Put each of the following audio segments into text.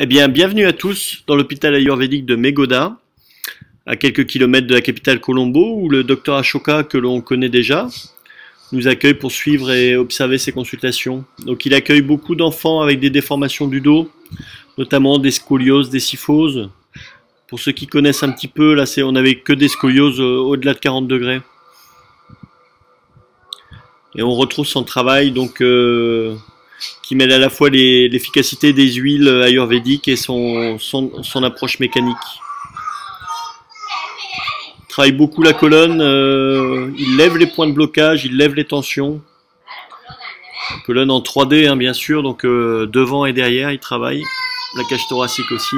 Eh bien, bienvenue à tous dans l'hôpital ayurvédique de Meghoda, à quelques kilomètres de la capitale Colombo, où le docteur Ashoka, que l'on connaît déjà, nous accueille pour suivre et observer ses consultations. Donc il accueille beaucoup d'enfants avec des déformations du dos, notamment des scolioses, des kyphoses. Pour ceux qui connaissent un petit peu, là on n'avait que des scolioses au-delà de 40 degrés. Et on retrouve son travail donc qui mêle à la fois l'efficacité des huiles ayurvédiques et son approche mécanique. Il travaille beaucoup la colonne, il lève les points de blocage, il lève les tensions. La colonne en 3D hein, bien sûr, donc devant et derrière il travaille, la cage thoracique aussi.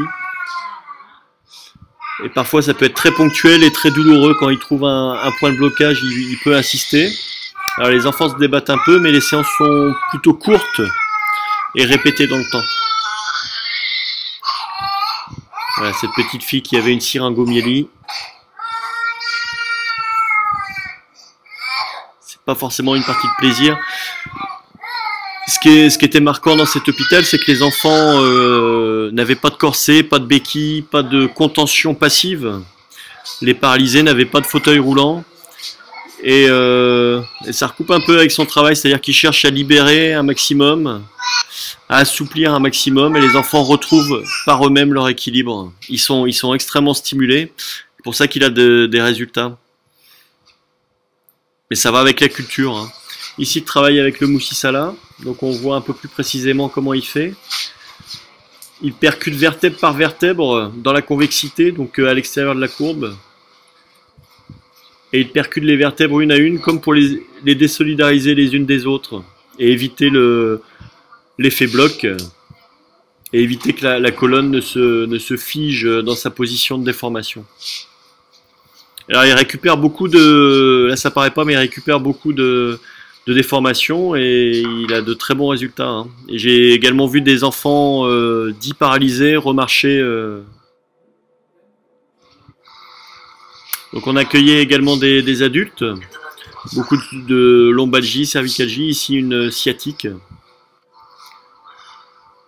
Et parfois ça peut être très ponctuel et très douloureux quand il trouve un point de blocage, il peut insister. Alors les enfants se débattent un peu, mais les séances sont plutôt courtes et répétées dans le temps. Voilà, cette petite fille qui avait une syringomyélie. C'est pas forcément une partie de plaisir. Ce qui était marquant dans cet hôpital, c'est que les enfants n'avaient pas de corset, pas de béquille, pas de contention passive. Les paralysés n'avaient pas de fauteuil roulant. Et ça recoupe un peu avec son travail, c'est-à-dire qu'il cherche à libérer un maximum, à assouplir un maximum, et les enfants retrouvent par eux-mêmes leur équilibre. Ils sont extrêmement stimulés, c'est pour ça qu'il a des résultats. Mais ça va avec la culture. Hein. Ici, il travaille avec le Moussisala, donc on voit un peu plus précisément comment il fait. Il percute vertèbre par vertèbre dans la convexité, donc à l'extérieur de la courbe. Et il percute les vertèbres une à une, comme pour les désolidariser les unes des autres, et éviter l'effet bloc, et éviter que la colonne ne se fige dans sa position de déformation. Alors il récupère beaucoup là ça paraît pas, mais il récupère beaucoup de déformations, et il a de très bons résultats. Hein. Et j'ai également vu des enfants dits paralysés remarcher. Donc on accueillait également des adultes, beaucoup de lombalgie, cervicalgie, ici une sciatique.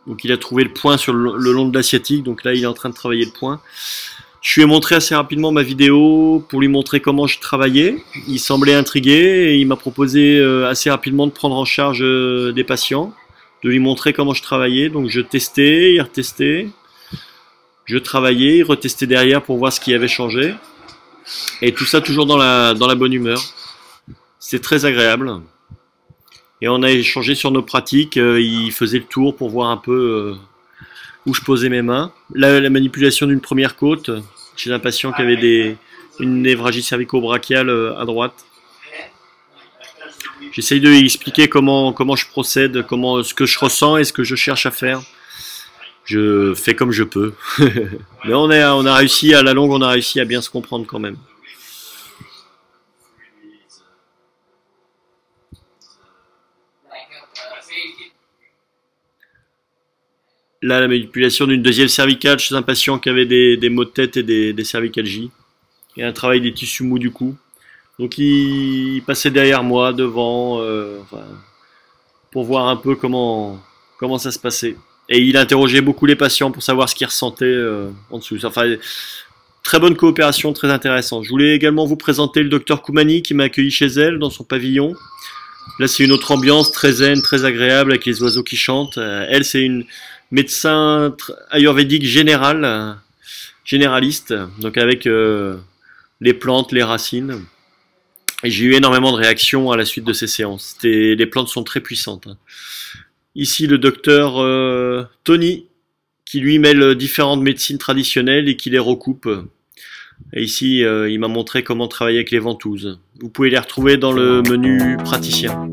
Donc il a trouvé le point sur le long de la sciatique, donc là il est en train de travailler le point. Je lui ai montré assez rapidement ma vidéo pour lui montrer comment je travaillais. Il semblait intrigué et il m'a proposé assez rapidement de prendre en charge des patients, de lui montrer comment je travaillais. Donc je testais, il retestait, je travaillais, il retestait derrière pour voir ce qui avait changé. Et tout ça toujours dans la bonne humeur. C'est très agréable. Et on a échangé sur nos pratiques. Il faisait le tour pour voir un peu où je posais mes mains. La manipulation d'une première côte chez un patient qui avait une névralgie cervico-brachiale à droite. J'essaye de lui expliquer comment je procède, ce que je ressens et ce que je cherche à faire. Je fais comme je peux. Mais on a réussi, à la longue, on a réussi à bien se comprendre quand même. Là, la manipulation d'une deuxième cervicale chez un patient qui avait des maux de tête et des cervicalgies. Et un travail des tissus mous du cou. Donc il passait derrière moi, devant, pour voir un peu comment ça se passait. Et il interrogeait beaucoup les patients pour savoir ce qu'ils ressentaient en dessous. Enfin, très bonne coopération, très intéressante. Je voulais également vous présenter le docteur Koumani qui m'a accueilli chez elle, dans son pavillon. Là, c'est une autre ambiance, très zen, très agréable, avec les oiseaux qui chantent. Elle, c'est une médecin ayurvédique généraliste, donc avec les plantes, les racines. Et j'ai eu énormément de réactions à la suite de ces séances. Les plantes sont très puissantes. Hein. Ici, le docteur Tony, qui lui mêle différentes médecines traditionnelles et qui les recoupe. Et ici, il m'a montré comment travailler avec les ventouses. Vous pouvez les retrouver dans le menu praticien.